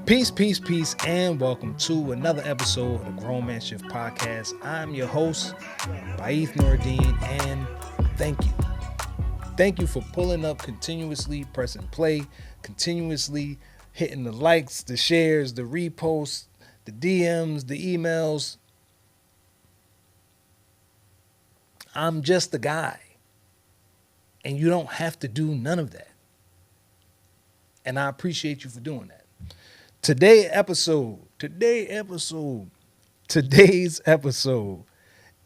Peace, peace, peace, and welcome to another episode of the Grown Man Shift Podcast. I'm your host, Baith Nuruddin, and thank you. Thank you for pulling up continuously, pressing play, continuously hitting the likes, the shares, the reposts, the DMs, the emails. I'm just a guy, and you don't have to do none of that. And I appreciate you for doing that. Today's episode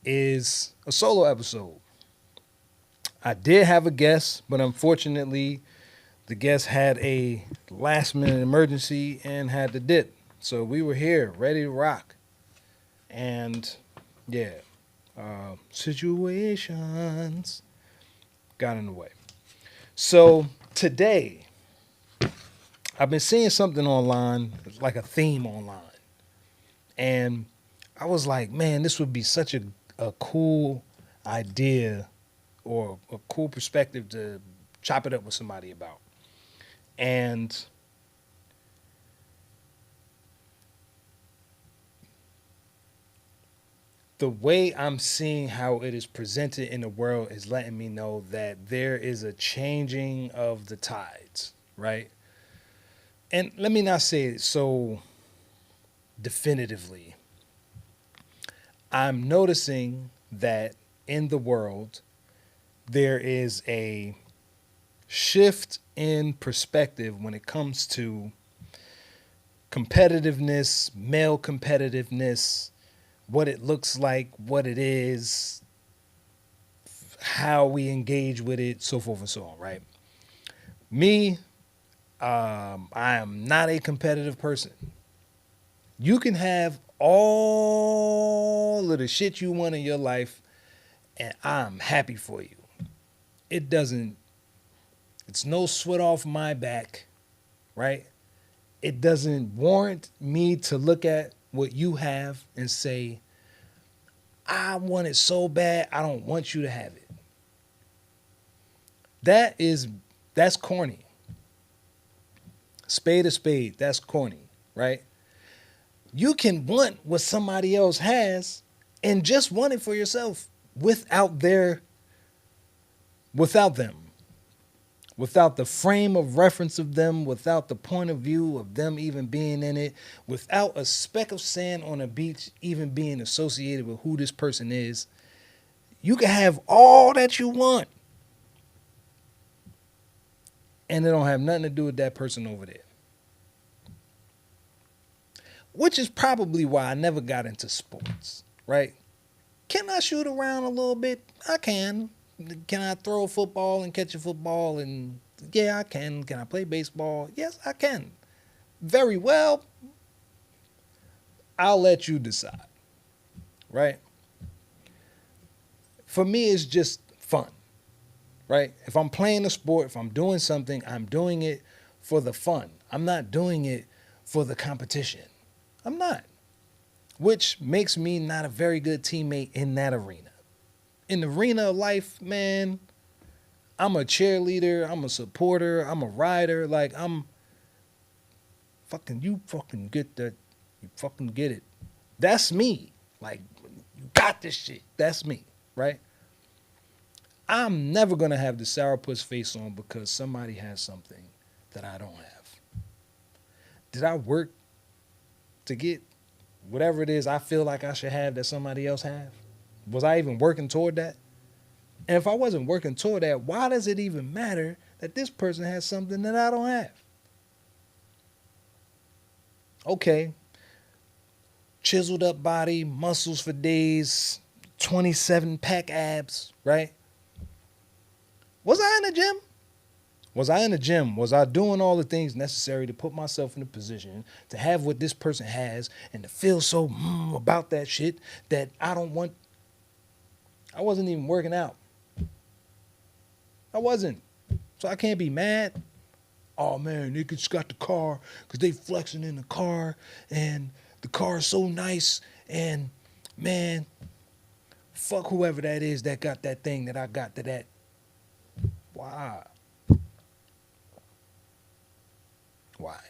is a solo episode. I did have a guest, but unfortunately, the guest had a last minute emergency and had to dip. So we were here, ready to rock. And yeah, situations got in the way. So today, I've been seeing something online, like a theme online. And I was like, man, this would be such a cool idea or a cool perspective to chop it up with somebody about. And the way I'm seeing how it is presented in the world is letting me know that there is a changing of the tides, right? And let me not say it so definitively. I'm noticing that in the world, there is a shift in perspective when it comes to competitiveness, male competitiveness, what it looks like, what it is, how we engage with it, so forth and so on, right? Me, I am not a competitive person. You can have all of the shit you want in your life, and I'm happy for you. It doesn't, it's no sweat off my back, right? It doesn't warrant me to look at what you have and say, I want it so bad, I don't want you to have it. That's corny. Spade a spade, that's corny, right? You can want what somebody else has and just want it for yourself without them. Without the frame of reference of them, without the point of view of them even being in it, without a speck of sand on a beach even being associated with who this person is, you can have all that you want. And it don't have nothing to do with that person over there. Which is probably why I never got into sports, right? Can I shoot around a little bit? I can. Can I throw a football and catch a football? And yeah, I can. Can I play baseball? Yes, I can. Very well. I'll let you decide, right? For me, it's just fun, right? If I'm playing a sport, if I'm doing something, I'm doing it for the fun. I'm not doing it for the competition. I'm not. Which makes me not a very good teammate in that arena. In the arena of life, man, I'm a cheerleader, I'm a supporter, I'm a rider. Like, I'm fucking, you fucking get that, you fucking get it. That's me. Like, you got this shit. That's me, right? I'm never gonna have the sourpuss face on because somebody has something that I don't have. Did I work to get whatever it is I feel like I should have that somebody else have? Was I even working toward that? And if I wasn't working toward that, why does it even matter that this person has something that I don't have? Okay, chiseled up body, muscles for days, 27 pack abs, right? Was I in the gym? Was I in the gym? Was I doing all the things necessary to put myself in a position to have what this person has and to feel so about that shit that I don't want? I wasn't even working out. I wasn't. So I can't be mad. Oh man, they just got the car because they flexing in the car and the car is so nice and man, fuck whoever that is that got that thing that I got to that. Why? Why?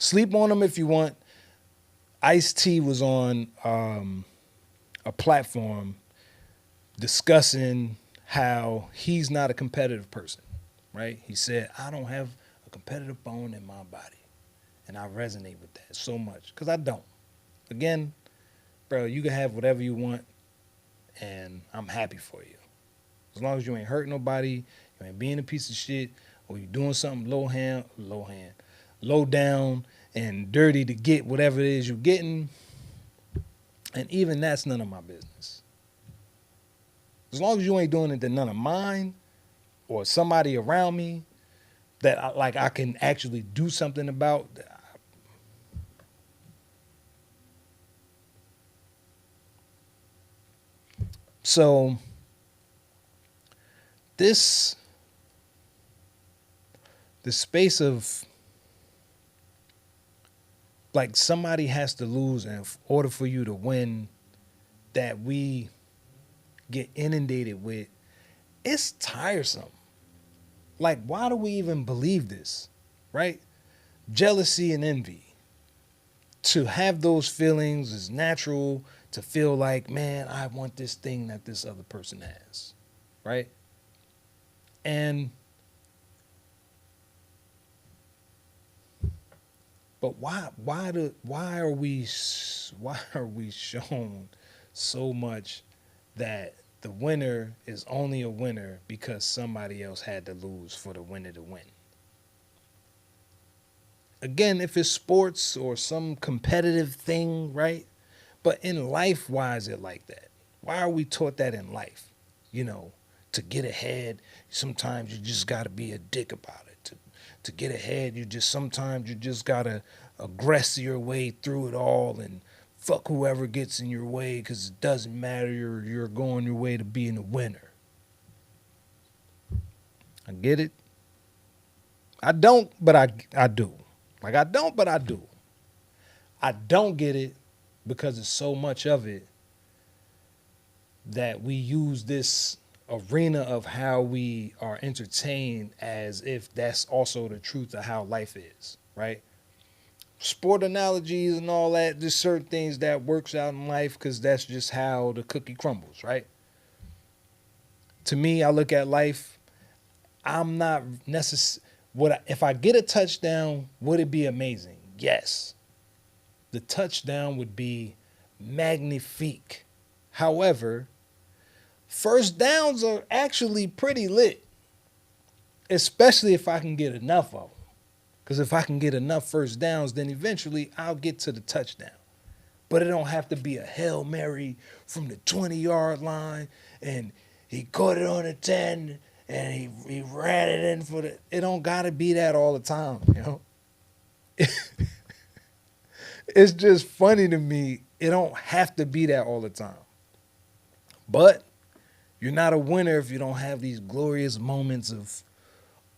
Sleep on him if you want. Ice-T was on a platform discussing how he's not a competitive person, right? He said, I don't have a competitive bone in my body. And I resonate with that so much because I don't. Again, bro, you can have whatever you want and I'm happy for you. As long as you ain't hurting nobody, you ain't being a piece of shit, or you doing something low down and dirty to get whatever it is you're getting. And even that's none of my business. As long as you ain't doing it to none of mine or somebody around me that I can actually do something about. So the space of like somebody has to lose in order for you to win that we get inundated with, it's tiresome. Like, why do we even believe this, right? Jealousy and envy. To have those feelings is natural, to feel like, man, I want this thing that this other person has, right? And but why are we shown so much that the winner is only a winner because somebody else had to lose for the winner to win? Again, if it's sports or some competitive thing, right? But in life, why is it like that? Why are we taught that in life? You know, to get ahead, sometimes you just got to be a dick about it. To get ahead, sometimes you just got to aggress your way through it all and fuck whoever gets in your way because it doesn't matter. You're going your way to being a winner. I get it. I don't, but I do. Like, I don't, but I do. I don't get it because it's so much of it that we use this arena of how we are entertained as if that's also the truth of how life is, right? Sport analogies and all that, there's certain things that works out in life because that's just how the cookie crumbles, right? To me, I look at life, I'm not necessarily, if I get a touchdown, would it be amazing? Yes. The touchdown would be magnifique. However, first downs are actually pretty lit, especially if I can get enough of them. Because if I can get enough first downs, then eventually I'll get to the touchdown. But it don't have to be a Hail Mary from the 20-yard line and he caught it on the 10 and he ran it in for the... It don't got to be that all the time, you know? It's just funny to me. It don't have to be that all the time. But you're not a winner if you don't have these glorious moments of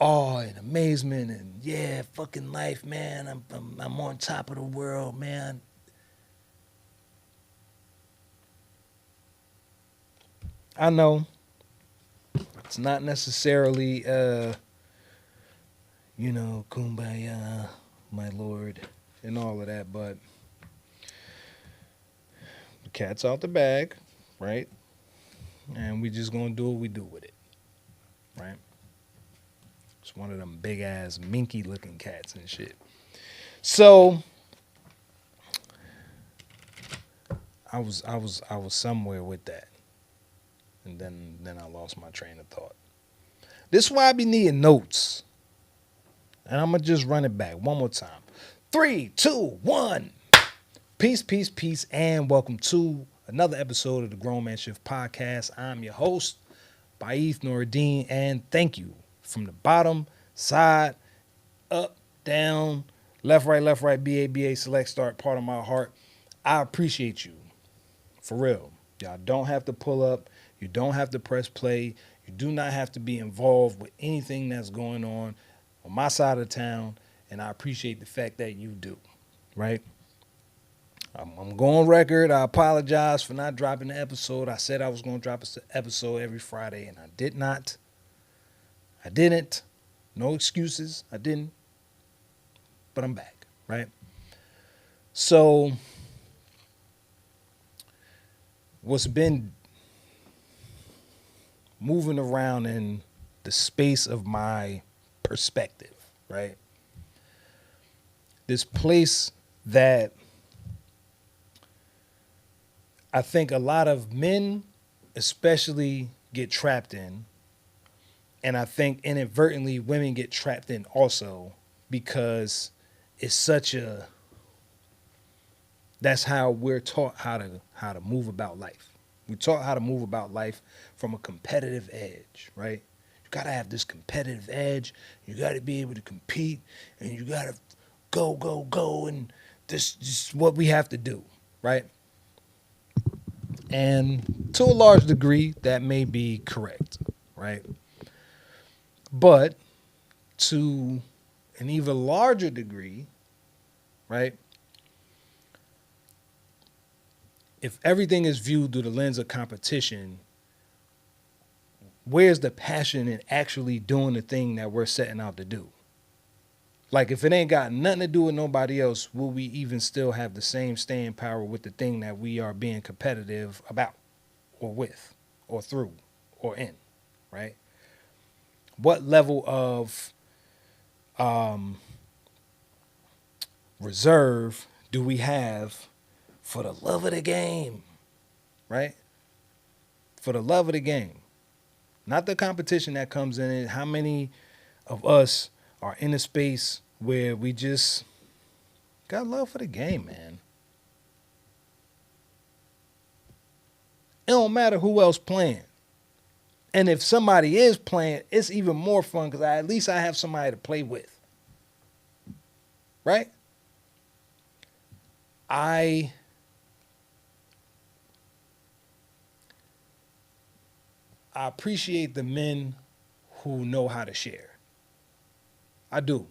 awe and amazement and yeah, fucking life, man. I'm on top of the world, man. I know it's not necessarily kumbaya, my lord, and all of that, but the cat's out the bag, right? And we just gonna do what we do with it, right? It's one of them big ass minky looking cats and shit. So I was somewhere with that. And then I lost my train of thought. This is why I be needing notes. And I'm gonna just run it back one more time. 3, 2, 1. Peace, peace, peace, and welcome to another episode of the Grown Man Shift Podcast. I'm your host, Baith Noureddin, and thank you from the bottom, side, up, down, left, right, BA, select, start, part of my heart. I appreciate you. For real. Y'all don't have to pull up. You don't have to press play. You do not have to be involved with anything that's going on my side of town, and I appreciate the fact that you do, right? I'm going record. I apologize for not dropping the episode. I said I was going to drop an episode every Friday, and I did not. I didn't. No excuses. I didn't. But I'm back. right? So what's been moving around in the space of my perspective, right? This place that I think a lot of men, especially, get trapped in. And I think inadvertently women get trapped in also because it's such a that's how we're taught how to move about life. We're taught how to move about life from a competitive edge, right? You gotta have this competitive edge. You gotta be able to compete, and you gotta go, go, go, and this is what we have to do, right? And to a large degree, that may be correct, right? But to an even larger degree, right? If everything is viewed through the lens of competition, where's the passion in actually doing the thing that we're setting out to do? Like, if it ain't got nothing to do with nobody else, will we even still have the same staying power with the thing that we are being competitive about, or with, or through, or in, right? What level of um, reserve do we have for the love of the game, right? For the love of the game, not the competition that comes in it. How many of us are in a space where we just got love for the game, man? It don't matter who else playing. And if somebody is playing, it's even more fun because at least I have somebody to play with, right? I appreciate the men who know how to share. I do.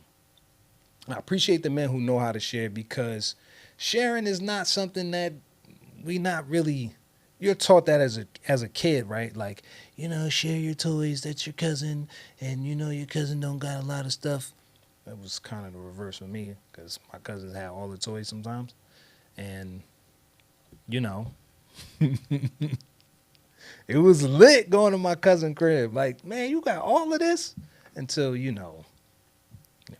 I appreciate the men who know how to share because sharing is not something that we not really you're taught that as a kid, right? Like, share your toys, that's your cousin, and your cousin don't got a lot of stuff. That was kind of the reverse for me because my cousins had all the toys sometimes. And you know, it was lit going to my cousin crib. Like, man, you got all of this? Until,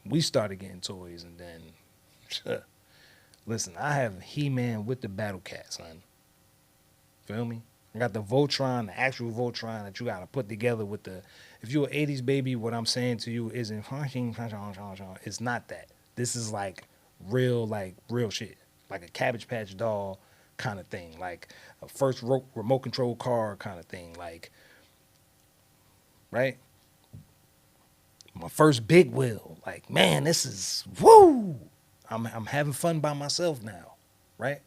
we started getting toys and then listen, I have He-Man with the Battle Cat, son. Feel me? I got the Voltron, the actual Voltron that you gotta put together with the if you're an 80s baby, what I'm saying to you isn't it's not that. This is like real shit. Like a Cabbage Patch doll kind of thing. Like a first remote control car kind of thing. Like, right? My first big wheel. Like, man, this is woo. I'm having fun by myself now, right?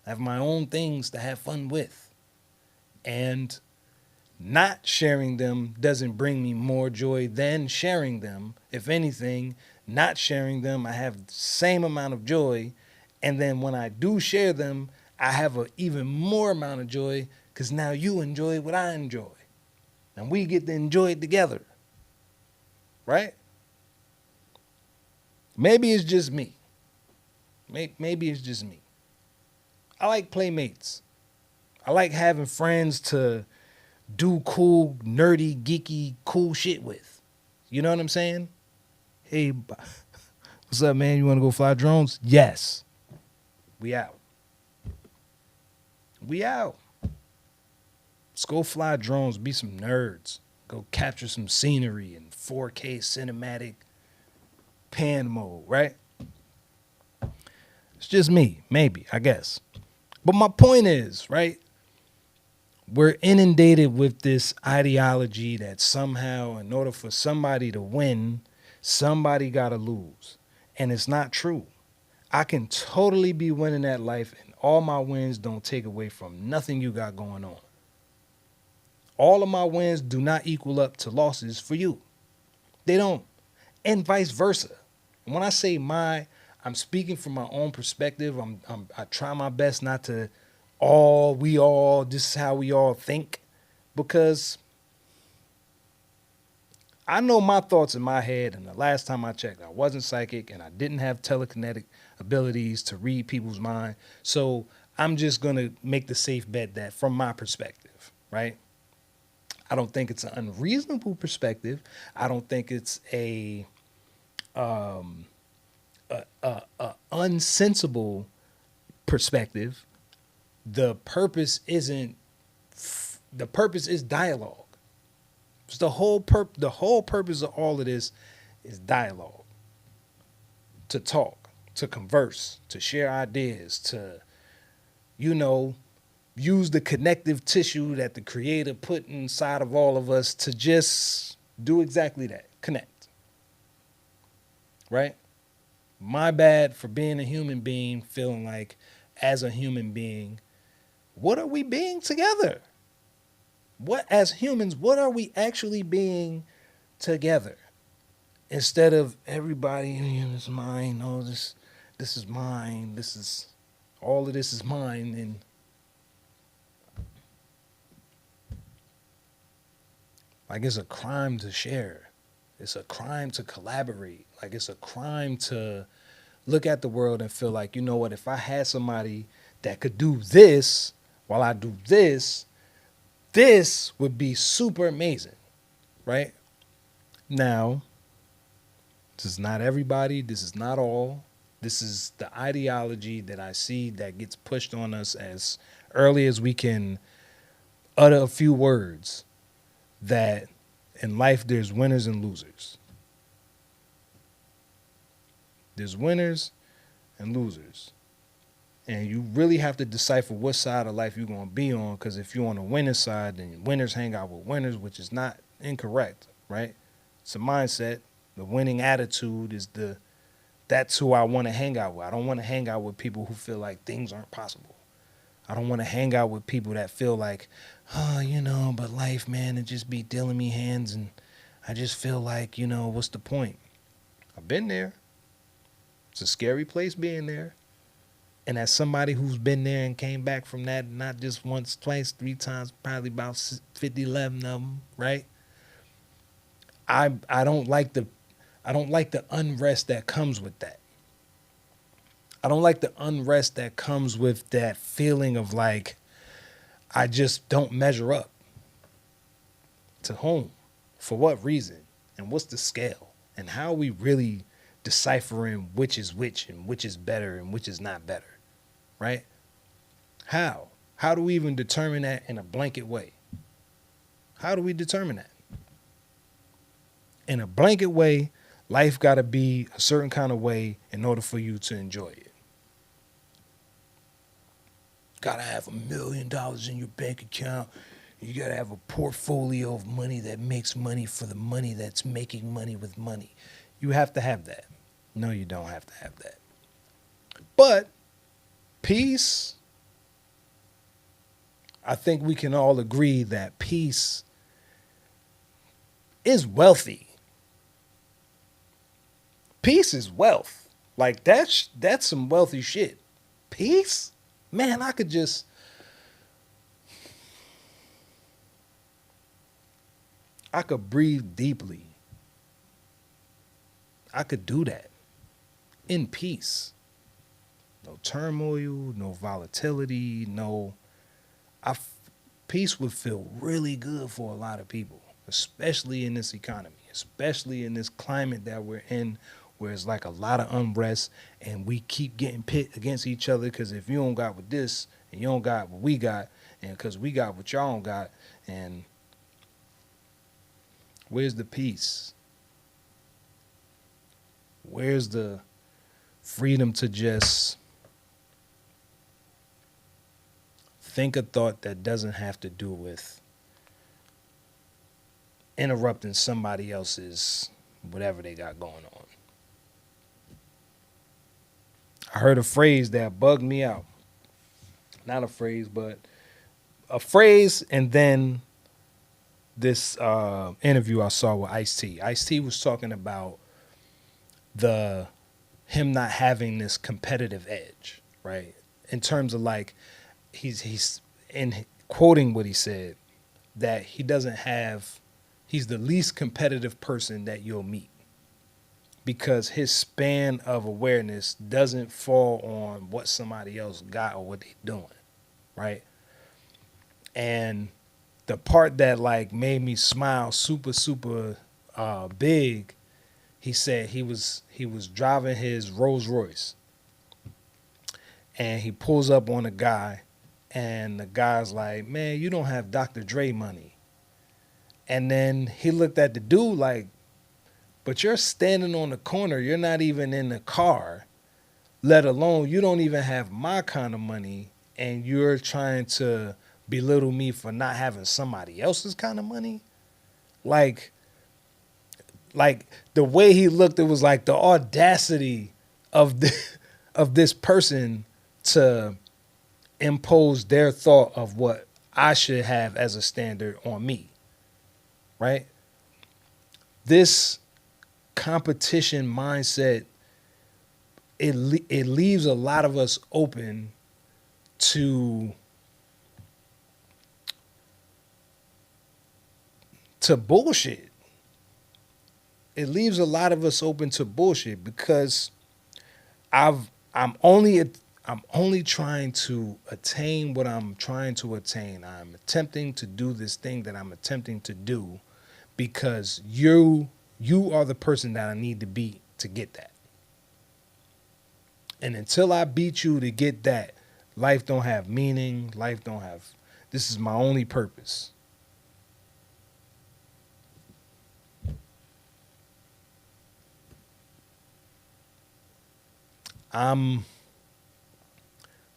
I have my own things to have fun with. And not sharing them doesn't bring me more joy than sharing them. If anything, not sharing them, I have the same amount of joy. And then when I do share them, I have an even more amount of joy because now you enjoy what I enjoy. And we get to enjoy it together. Right? Maybe it's just me. Maybe it's just me. I like playmates. I like having friends to do cool, nerdy, geeky, cool shit with. You know what I'm saying? Hey, what's up, man? You want to go fly drones? Yes. We out. We out. Let's go fly drones, be some nerds. Go capture some scenery in 4K cinematic pan mode, right? It's just me, maybe, I guess. But my point is, right? We're inundated with this ideology that somehow, in order for somebody to win, somebody got to lose. And it's not true. I can totally be winning that life, and all my wins don't take away from nothing you got going on. All of my wins do not equal up to losses for you. They don't. And vice versa. And when I say I'm speaking from my own perspective. I try my best not to this is how we all think, because I know my thoughts in my head, and the last time I checked, I wasn't psychic and I didn't have telekinetic abilities to read people's mind. So I'm just going to make the safe bet that from my perspective, right? I don't think it's an unreasonable perspective. I don't think it's a unsensible perspective. The purpose isn't the purpose is dialogue. It's the whole purpose of all of this is dialogue. To talk, to converse, to share ideas, to you know, use the connective tissue that the creator put inside of all of us to just do exactly that. Connect. Right? My bad for being a human being, feeling like as a human being, what are we being together? What as humans, what are we actually being together? Instead of everybody, this is mine, oh this is mine, this is all of this is mine, and like it's a crime to share. It's a crime to collaborate. Like it's a crime to look at the world and feel like, you know what, if I had somebody that could do this while I do this, this would be super amazing, right? Now, this is not everybody, this is not all. This is the ideology that I see that gets pushed on us as early as we can utter a few words that in life there's winners and losers. There's winners and losers. And you really have to decipher what side of life you're going to be on, because if you're on the winning side, then winners hang out with winners, which is not incorrect, right? It's a mindset. The winning attitude is that's who I want to hang out with. I don't want to hang out with people who feel like things aren't possible. I don't want to hang out with people that feel like, oh, but life, man, it just be dealing me hands, and I just feel like, what's the point? I've been there. It's a scary place being there. And as somebody who's been there and came back from that, not just once, twice, 3 times, probably about 50, 11 of them, right? I don't like the unrest that comes with that. I don't like the unrest that comes with that feeling of like I just don't measure up. To whom? For what reason? And what's the scale? And how are we really deciphering which is which and which is better and which is not better? Right? How? How do we even determine that in a blanket way? How do we determine that? In a blanket way, life got to be a certain kind of way in order for you to enjoy it. Got to have $1 million in your bank account. You got to have a portfolio of money that makes money for the money that's making money with money. You have to have that. No, you don't have to have that. But peace, I think we can all agree that peace is wealthy. Peace is wealth. Like that's some wealthy shit. Peace? Man, I could breathe deeply. I could do that in peace. No turmoil, no volatility, peace would feel really good for a lot of people, especially in this economy, especially in this climate that we're in, where it's like a lot of unrest and we keep getting pit against each other because if you don't got what this and you don't got what we got, and because we got what y'all don't got, and where's the peace? Where's the freedom to just think a thought that doesn't have to do with interrupting somebody else's whatever they got going on? I heard a phrase that bugged me out. Not a phrase, but a phrase, and then this interview I saw with Ice-T. Ice-T was talking about him not having this competitive edge, right? In terms of like, he's in quoting what he said, that he he's the least competitive person that you'll meet because his span of awareness doesn't fall on what somebody else got or what they're doing, right? And the part that like made me smile super big, he said he was driving his Rolls Royce and he pulls up on a guy and the guy's like, "Man, you don't have Dr. Dre money." And then he looked at the dude like, "But you're standing on the corner, you're not even in the car, let alone you don't even have my kind of money and you're trying to belittle me for not having somebody else's kind of money." Like like the way he looked, it was like the audacity of of this person to impose their thought of what I should have as a standard on me, right? This competition mindset, it leaves a lot of us open to bullshit. It leaves a lot of us open to bullshit because I've I'm only I'm only trying to attain what I'm trying to attain. I'm attempting to do this thing that I'm attempting to do because you are the person that I need to beat to get that. And until I beat you to get that, life don't have meaning. Life don't have. This is my only purpose. I'm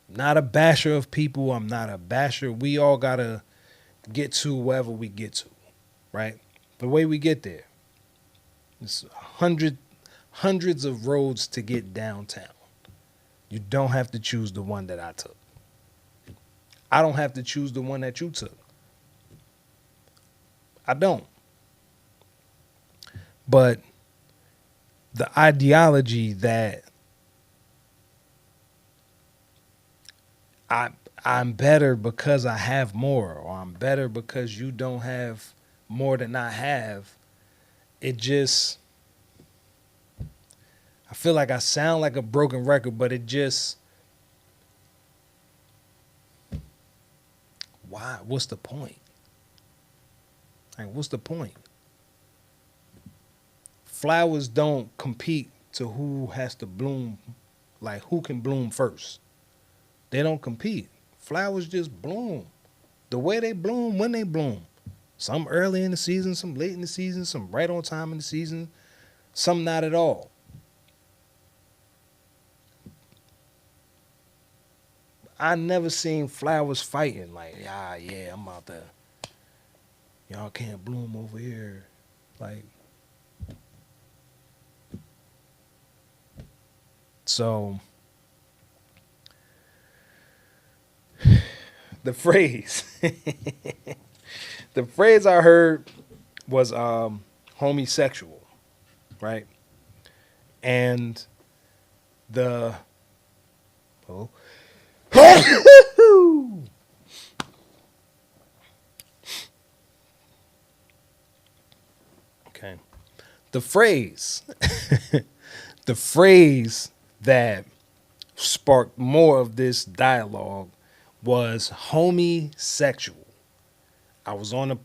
not a basher of people. I'm not a basher. We all gotta get to wherever we get to, right? The way we get there. It's hundreds of roads to get downtown. You don't have to choose the one that I took. I don't have to choose the one that you took. I don't. But the ideology that I I'm better because I have more, or I'm better because you don't have more than I have, it just I feel like I sound like a broken record, but it just why? What's the point? Like, what's the point? Flowers don't compete to who has to bloom, like who can bloom first. They don't compete. Flowers just bloom the way they bloom when they bloom. Some early in the season, some late in the season, some right on time in the season, some not at all. I never seen flowers fighting like, yeah, I'm out there. Y'all can't bloom over here. Like, so the phrase, the phrase I heard was homosexual, right? And the oh, okay, the phrase, the phrase that sparked more of this dialogue was homosexual. I was on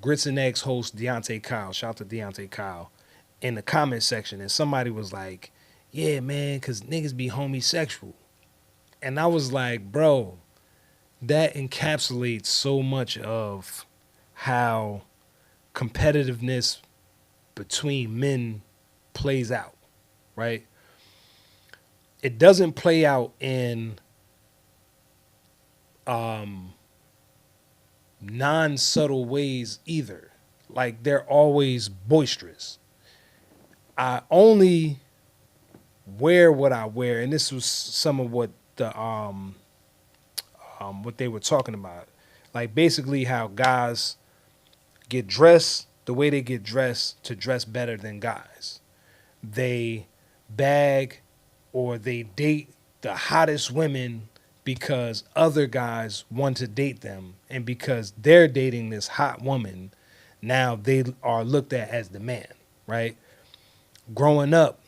Grits and Eggs host Deontay Kyle. Shout out to Deontay Kyle in the comment section, and somebody was like, "Yeah, man, cause niggas be homosexual," and I was like, "Bro, that encapsulates so much of how competitiveness between men plays out, right? It doesn't play out in um, non-subtle ways either. Like they're always boisterous. I only wear what I wear, and this was some of what the what they were talking about. Like basically how guys get dressed the way they get dressed to dress better than guys. They bag or they date the hottest women because other guys want to date them, and because they're dating this hot woman, now they are looked at as the man, right? Growing up,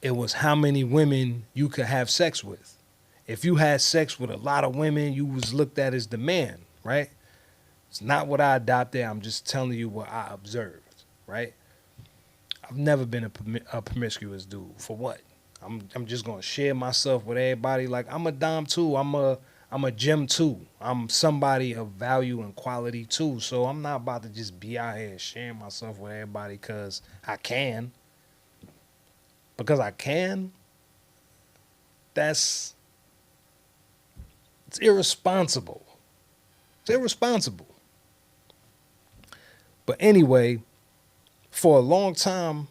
it was how many women you could have sex with. If you had sex with a lot of women, you was looked at as the man, right? It's not what I adopted. I'm just telling you what I observed, right? I've never been a promiscuous dude. For what? I'm just gonna share myself with everybody. Like, I'm a dom too. I'm a gem too. I'm somebody of value and quality too. So I'm not about to just be out here sharing myself with everybody because I can. Because I can. It's irresponsible. It's irresponsible. But anyway, for a long time,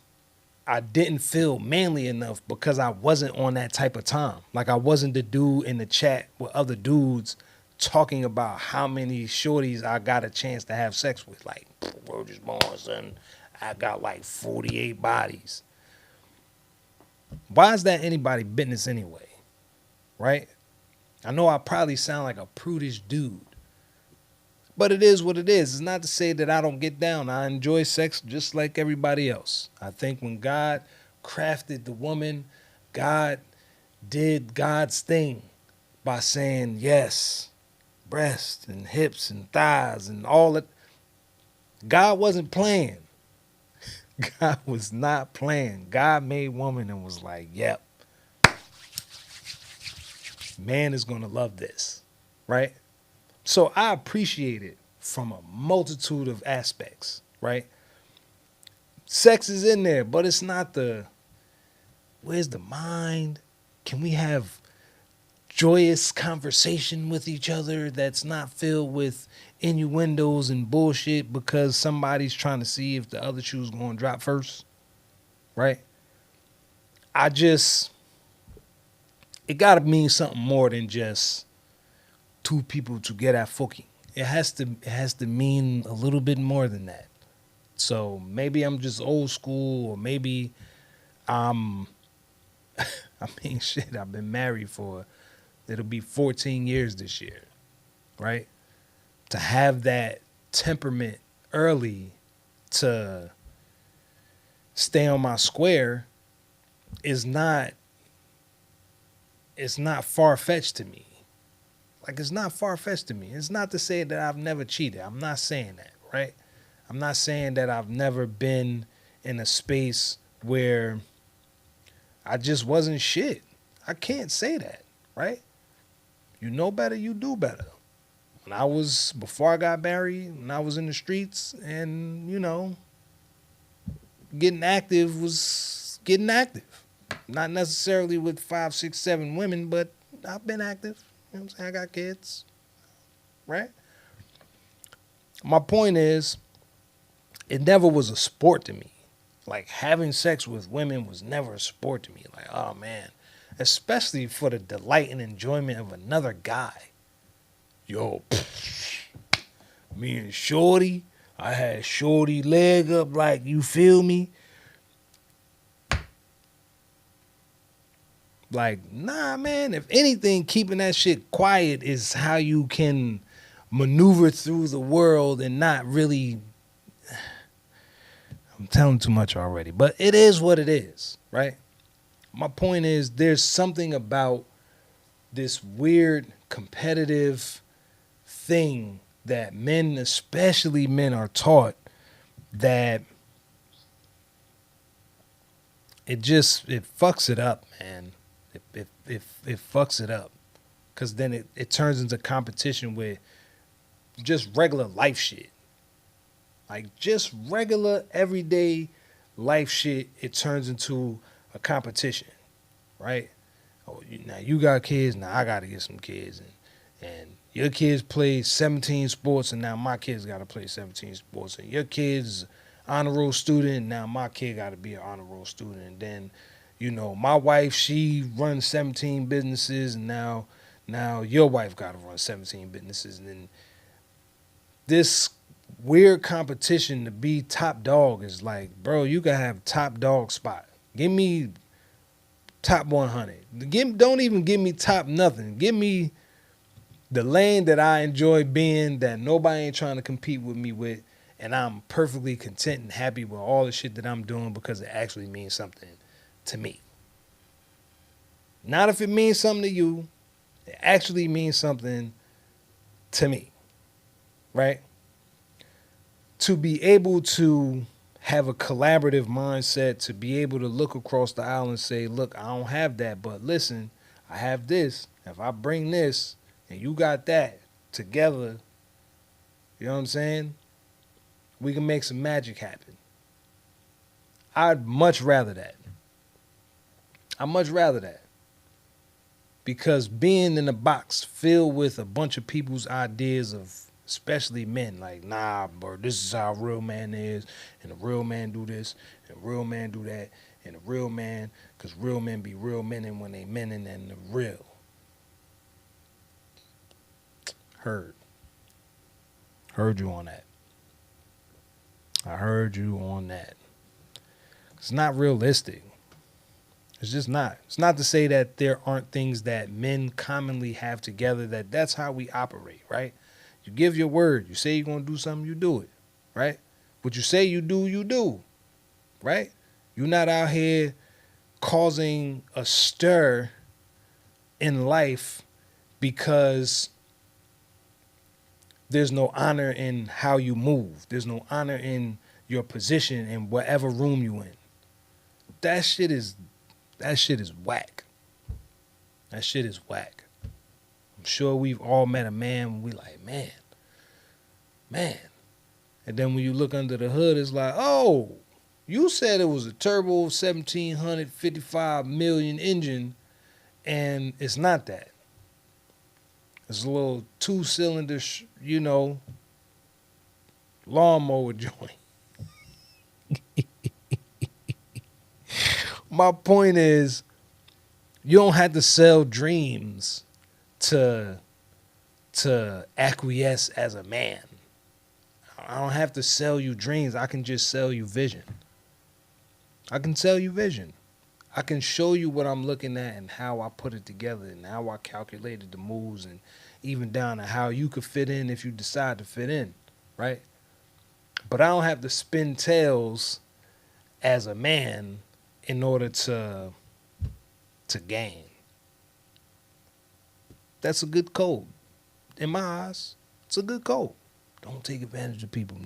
I didn't feel manly enough because I wasn't on that type of time. Like, I wasn't the dude in the chat with other dudes talking about how many shorties I got a chance to have sex with. Like, word is born, son. I got like 48 bodies. Why is that anybody business anyway? Right? I know I probably sound like a prudish dude, but it is what it is. It's not to say that I don't get down. I enjoy sex just like everybody else. I think when God crafted the woman, God did God's thing by saying, yes, breasts and hips and thighs and all that. God wasn't playing. God was not playing. God made woman and was like, yep, man is going to love this, right? So I appreciate it from a multitude of aspects, right? Sex is in there, but it's not where's the mind? Can we have joyous conversation with each other that's not filled with innuendos and bullshit because somebody's trying to see if the other shoe's going to drop first, right? It got to mean something more than just two people together fucking. It has to mean a little bit more than that. So maybe I'm just old school, or maybe I'm shit, I've been married it'll be 14 years this year, right? To have that temperament early to stay on my square is not far-fetched to me. Like, it's not far-fetched to me. It's not to say that I've never cheated. I'm not saying that, right? I'm not saying that I've never been in a space where I just wasn't shit. I can't say that, right? You know better, you do better. Before I got married, when I was in the streets and, getting active was getting active. Not necessarily with 5, 6, 7 women, but I've been active. You know what I'm saying? I got kids, right? My point is, it never was a sport to me. Like, having sex with women was never a sport to me. Like, oh man, especially for the delight and enjoyment of another guy. Yo, me and Shorty, I had Shorty leg up, like, you feel me? Like, nah, man, if anything, keeping that shit quiet is how you can maneuver through the world and not really. I'm telling too much already, but it is what it is, right? My point is, there's something about this weird competitive thing that men, especially men, are taught that it fucks it up, man. It fucks it up, because then it turns into competition with just regular life shit. Like, just regular everyday life shit, it turns into a competition, right? Oh, now you got kids, now I got to get some kids, and your kids play 17 sports, and now my kids got to play 17 sports, and your kids honor roll student, and now my kid got to be an honor roll student, and then, my wife, she runs 17 businesses, and now your wife got to run 17 businesses, and then this weird competition to be top dog is like, bro, you can have top dog spot. Give me top 100. Don't even give me top nothing. Give me the lane that I enjoy being, that nobody ain't trying to compete with me with, and I'm perfectly content and happy with all the shit that I'm doing because it actually means something to me. Not if it means something to you. It actually means something to me, right? To be able to have a collaborative mindset, to be able to look across the aisle and say, look, I don't have that, but listen, I have this. If I bring this and you got that together, you know what I'm saying? We can make some magic happen. I'd much rather that. I'd much rather that. Because being in a box filled with a bunch of people's ideas of, especially men, like, nah, bro, this is how a real man is, and a real man do this, and a real man do that, and a real man, because real men be real men, and when they men and the real. Heard you on that. I heard you on that. It's not realistic. It's just not. It's not to say that there aren't things that men commonly have together, that's how we operate, right? You give your word. You say you're going to do something, you do it, right? What you say you do, right? You're not out here causing a stir in life because there's no honor in how you move. There's no honor in your position in whatever room you in. That shit is whack. That shit is whack. I'm sure we've all met a man when we like, man. And then when you look under the hood, it's like, oh, you said it was a turbo 1755 million engine, and it's not that. It's a little 2-cylinder, lawnmower joint. My point is, you don't have to sell dreams to acquiesce as a man. I don't have to sell you dreams. I can just sell you vision. I can sell you vision. I can show you what I'm looking at and how I put it together and how I calculated the moves, and even down to how you could fit in if you decide to fit in, right? But I don't have to spin tails as a man in order to gain. That's a good code. In my eyes, it's a good code. Don't take advantage of people.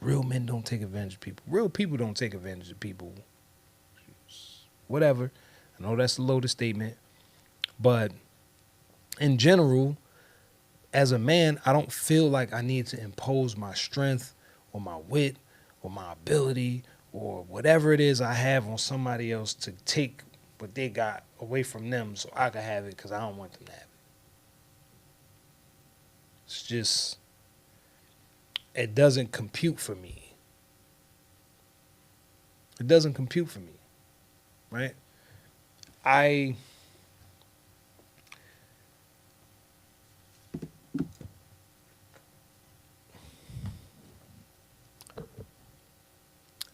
Real men don't take advantage of people. Real people don't take advantage of people. Whatever. I know that's a loaded statement. But in general, as a man, I don't feel like I need to impose my strength or my wit or my ability or whatever it is I have on somebody else to take what they got away from them so I can have it because I don't want them to have it. It's just, it doesn't compute for me. It doesn't compute for me, right?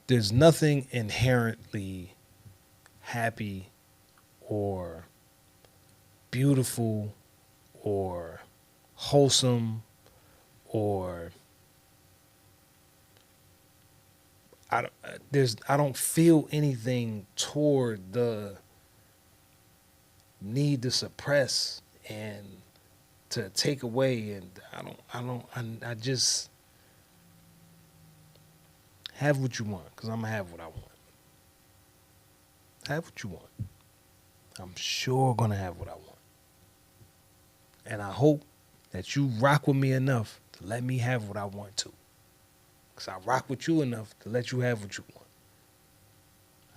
There's nothing inherently happy or beautiful or wholesome or I don't feel anything toward the need to suppress and to take away, and I just have what you want, because I'm gonna have what I want. Have what you want. I'm sure gonna have what I want. And I hope that you rock with me enough to let me have what I want to. Because I rock with you enough to let you have what you want.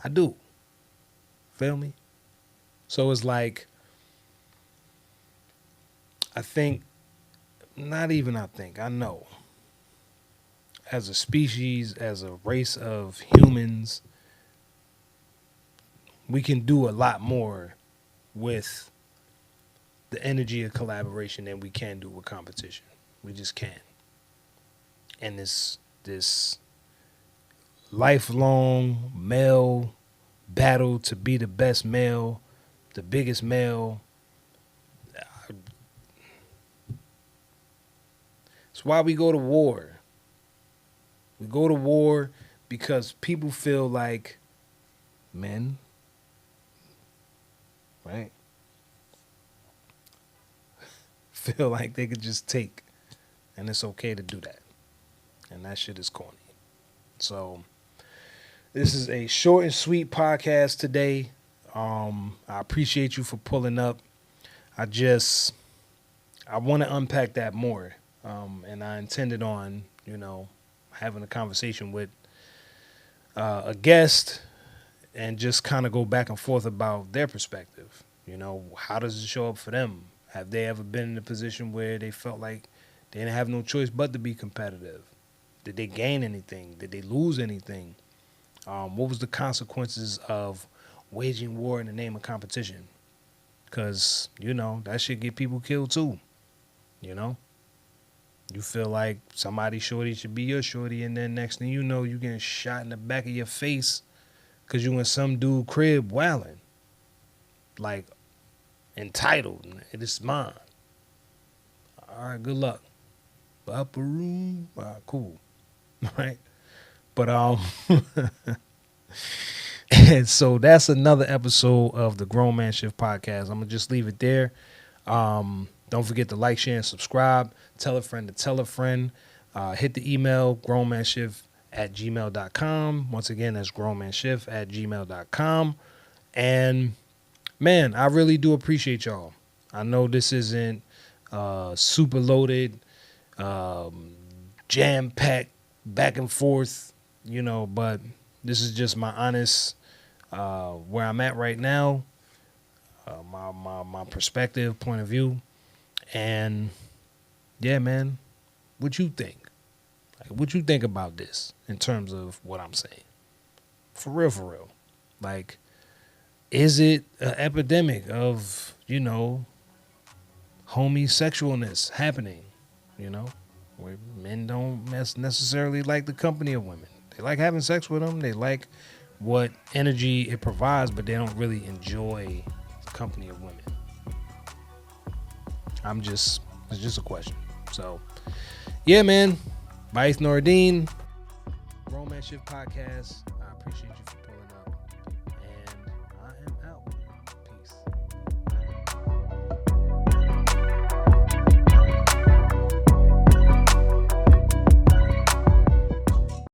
I do. Feel me? So it's like, I know, as a species, as a race of humans, we can do a lot more with the energy of collaboration than we can do with competition. We just can. And this lifelong male battle to be the best male the biggest male. It's why we go to war. We go to war because people feel like men, right? Feel like they could just take, and it's okay to do that. And that shit is corny. So this is a short and sweet podcast today. I appreciate you for pulling up. I want to unpack that more. And I intended on, having a conversation with a guest and just kind of go back and forth about their perspective. How does it show up for them? Have they ever been in a position where they felt like they didn't have no choice but to be competitive? Did they gain anything? Did they lose anything? What was the consequences of waging war in the name of competition? Because, that shit get people killed too. You feel like somebody shorty should be your shorty, and then next thing you know, you getting shot in the back of your face because you in some dude crib wilding. Like, entitled. It is mine. All right, good luck. Upper room. All right, cool. All right. But, and so that's another episode of the Grown Man Shift podcast. I'm going to just leave it there. Don't forget to like, share, and subscribe. Tell a friend to tell a friend. Hit the email, grownmanshift@gmail.com. Once again, that's grownmanshift@gmail.com. And, man, I really do appreciate y'all. I know this isn't super loaded, jam-packed, back and forth, but this is just my honest where I'm at right now, my perspective, point of view. And yeah, man, what you think? Like, what you think about this in terms of what I'm saying? For real. Like, is it an epidemic of, homosexualness happening, where men don't necessarily like the company of women. They like having sex with them. They like what energy it provides, but they don't really enjoy the company of women. It's just a question. So, yeah, man. Baith Noradine, Grown Man Shift Podcast. I appreciate you